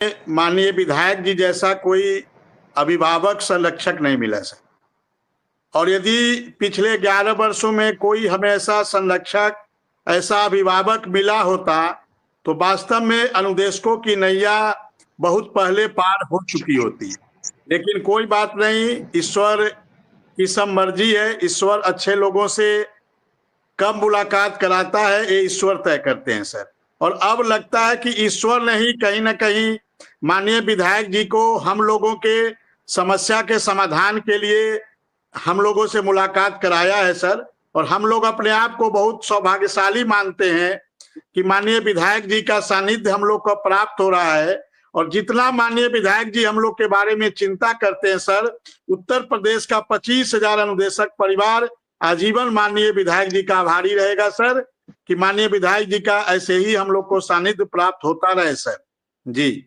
माननीय विधायक जी जैसा कोई अभिभावक संरक्षक नहीं मिला सर। और यदि पिछले 11 वर्षों में कोई हमें ऐसा संरक्षक, ऐसा अभिभावक मिला होता तो वास्तव में अनुदेशकों की नैया बहुत पहले पार हो चुकी होती। लेकिन कोई बात नहीं, ईश्वर की सब मर्जी है। ईश्वर अच्छे लोगों से कब मुलाकात कराता है ये ईश्वर तय करते हैं सर। और अब लगता है कि ईश्वर ने ही कहीं ना कहीं माननीय विधायक जी को हम लोगों के समस्या के समाधान के लिए हम लोगों से मुलाकात कराया है सर। और हम लोग अपने आप को बहुत सौभाग्यशाली मानते हैं कि माननीय विधायक जी का सानिध्य हम लोग को प्राप्त हो रहा है। और जितना माननीय विधायक जी हम लोग के बारे में चिंता करते हैं सर, उत्तर प्रदेश का 25,000 अनुदेशक परिवार आजीवन माननीय विधायक जी का आभारी रहेगा सर, कि माननीय विधायक जी का ऐसे ही हम लोग को सानिध्य प्राप्त होता रहे सर। जी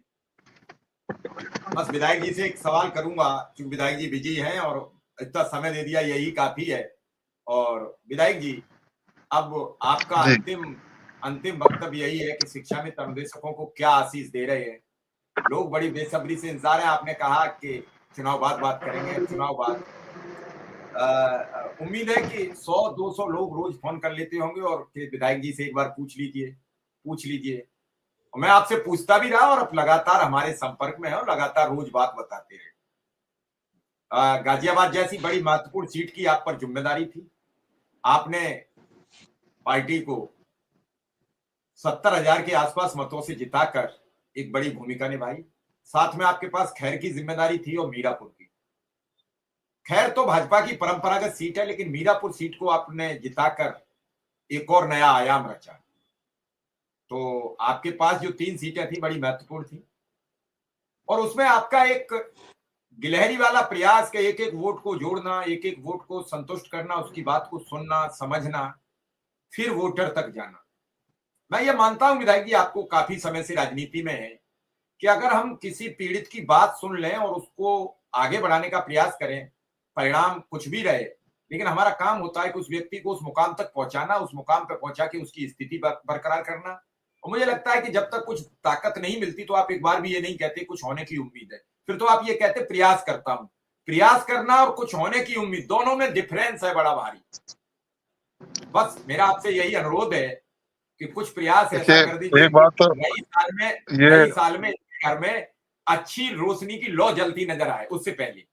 बस विधायक जी से एक सवाल करूंगा, क्योंकि विधायक जी बिजी हैं और इतना समय दे दिया यही काफी है। और विधायक जी, अब आपका अंतिम वक्तव्य यही है कि शिक्षा में अनुदेशकों को क्या आशीष दे रहे हैं। लोग बड़ी बेसब्री से इंतजार है। आपने कहा कि चुनाव बाद बात करेंगे, चुनाव बाद उम्मीद है कि 100-200 लोग रोज फोन कर लेते होंगे और विधायक जी से एक बार पूछ लीजिए। और मैं आपसे पूछता भी रहा और आप लगातार हमारे संपर्क में है और लगातार रोज बात बताते रहे। गाजियाबाद जैसी बड़ी महत्वपूर्ण सीट की आप पर जिम्मेदारी थी। आपने पार्टी को 70,000 के आसपास मतों से जिताकर एक बड़ी भूमिका निभाई। साथ में आपके पास खैर की जिम्मेदारी थी और मीरापुर की। खैर तो भाजपा की परंपरागत सीट है, लेकिन मीरापुर सीट को आपने जिताकर एक और नया आयाम रचा। तो आपके पास जो 3 सीटें थी बड़ी महत्वपूर्ण थी और उसमें आपका एक गिलहरी वाला प्रयास के एक एक वोट को जोड़ना, एक एक वोट को संतुष्ट करना, उसकी बात को सुनना, समझना, फिर वोटर तक जाना। मैं ये मानता हूं विधायक जी, आपको काफी समय से राजनीति में है, कि अगर हम किसी पीड़ित की बात सुन लें और उसको आगे बढ़ाने का प्रयास करें, परिणाम कुछ भी रहे, लेकिन हमारा काम होता है कि उस व्यक्ति को उस मुकाम तक पहुंचाना, उस मुकाम पर पहुंचा के उसकी स्थिति बरकरार करना। और मुझे लगता है कि जब तक कुछ ताकत नहीं मिलती तो आप एक बार भी ये नहीं कहते कुछ होने की उम्मीद है, फिर तो आप ये कहते प्रयास करता हूं। प्रयास करना और कुछ होने की उम्मीद, दोनों में डिफरेंस है बड़ा भारी। बस मेरा आपसे यही अनुरोध है कि कुछ प्रयास ऐसा कर दीजिए एक बात तो नई साल में घर में अच्छी रोशनी की लौ जलती नजर आए उससे पहले।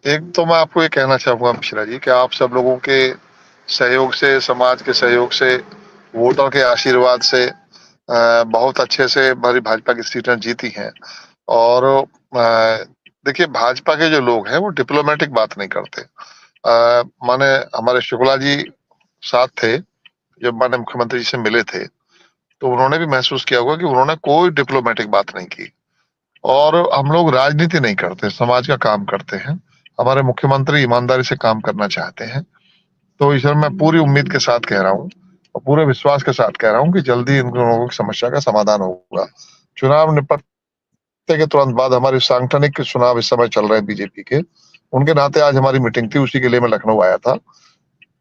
एक तो मैं आपको ये कहना चाहूंगा मिश्रा जी कि आप सब लोगों के सहयोग से, समाज के सहयोग से, वोटर के आशीर्वाद से बहुत अच्छे से हमारी भाजपा की सीटें जीती हैं। और देखिए, भाजपा के जो लोग हैं वो डिप्लोमेटिक बात नहीं करते। माने हमारे शुक्ला जी साथ थे जब माननीय मुख्यमंत्री जी से मिले थे, तो उन्होंने भी महसूस किया होगा कि उन्होंने कोई डिप्लोमेटिक बात नहीं की। और हम लोग राजनीति नहीं करते, समाज का काम करते हैं। हमारे मुख्यमंत्री ईमानदारी से काम करना चाहते हैं। तो इस मैं पूरी उम्मीद के साथ कह रहा हूँ और पूरे विश्वास के साथ कह रहा हूँ कि जल्दी इन लोगों की समस्या का समाधान होगा। चुनाव निपटने के तुरंत बाद हमारे सांगठनिक चुनाव इस समय चल रहे हैं बीजेपी के, उनके नाते आज हमारी मीटिंग थी, उसी के लिए मैं लखनऊ आया था।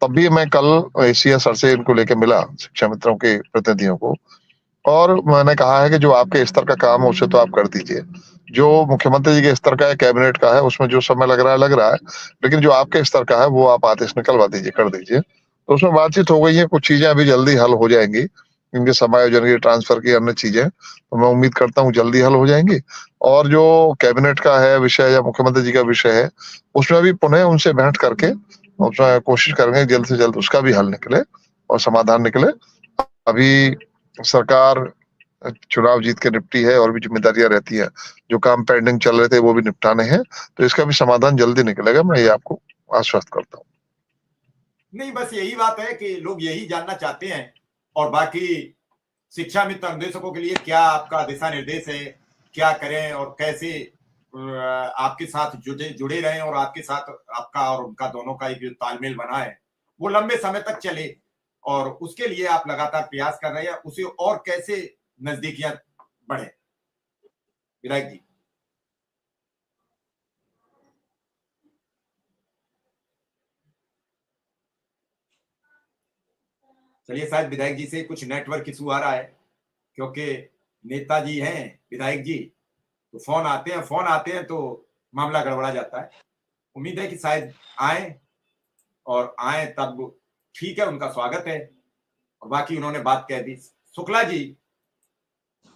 तब भी मैं कल एसीएस सर से इनको लेके मिला, शिक्षा मित्रों के प्रतिनिधियों को, और मैंने कहा है कि जो आपके स्तर का काम है उसे तो आप कर दीजिए। जो मुख्यमंत्री जी के स्तर का है, कैबिनेट का है, उसमें जो समय लग रहा है, लेकिन जो आपके स्तर का है वो आप आदेश निकलवा दीजिए, कर दीजिए। तो उसमें बातचीत हो गई है, कुछ चीजें अभी जल्दी हल हो जाएंगी, इनके समायोजन की, ट्रांसफर की, अन्य चीजें, तो मैं उम्मीद करता हूँ जल्दी हल हो जाएंगी। और जो कैबिनेट का है विषय या मुख्यमंत्री जी का विषय है, उसमें भी पुनः उनसे भेंट करके उसमें कोशिश करेंगे जल्द से जल्द उसका भी हल निकले और समाधान निकले। अभी सरकार चुनाव जीत के निपटी है और भी जिम्मेदारियां रहती है, जो काम पेंडिंग चल रहे थे वो भी निपटाने हैं, तो इसका भी समाधान जल्दी निकलेगा, मैं ये आपको आश्वस्त करता हूँ। नहीं, बस यही बात है कि लोग यही जानना चाहते हैं। और बाकी शिक्षा मित्र अनुदेशकों के लिए क्या आपका दिशा निर्देश है, क्या करें और कैसे आपके साथ जुड़े रहें और आपके साथ आपका और उनका दोनों का एक जो तालमेल बना है वो लंबे समय तक चले, और उसके लिए आप लगातार प्रयास कर रहे हैं, उसे और कैसे नजदीकियां बढ़े विधायक जी। चलिए, शायद विधायक जी से कुछ नेटवर्क इशू आ रहा है, क्योंकि नेताजी हैं, विधायक जी, तो फोन आते हैं तो मामला गड़बड़ा जाता है। उम्मीद है कि शायद आए, और आए तब ठीक है, उनका स्वागत है। और बाकी उन्होंने बात कह दी। शुक्ला जी,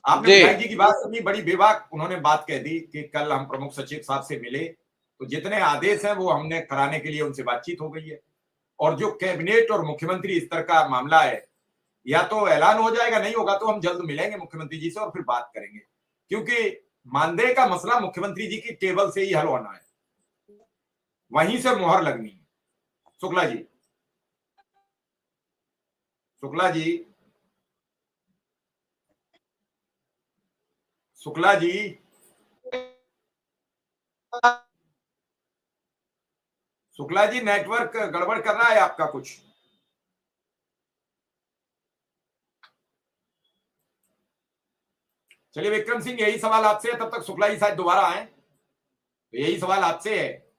आपने जी। विधायक जी की बात सुनी, बड़ी बेबाक उन्होंने बात कह दी कि कल हम प्रमुख सचिव साहब से मिले तो जितने आदेश हैं वो हमने कराने के लिए उनसे बातचीत हो गई है, और जो कैबिनेट और मुख्यमंत्री स्तर का मामला है, या तो ऐलान हो जाएगा, नहीं होगा तो हम जल्द मिलेंगे मुख्यमंत्री जी से और फिर बात करेंगे, क्योंकि मानदेय का मसला मुख्यमंत्री जी की टेबल से ही हल होना है, वहीं से मुहर लगनी है। शुक्ला जी, शुक्ला जी, शुक्ला जी, शुक्ला जी, नेटवर्क गड़बड़ कर रहा है आपका कुछ। चलिए विक्रम सिंह, यही सवाल आपसे है, तब तक शुक्ला जी शायद दोबारा आए, तो यही सवाल आपसे है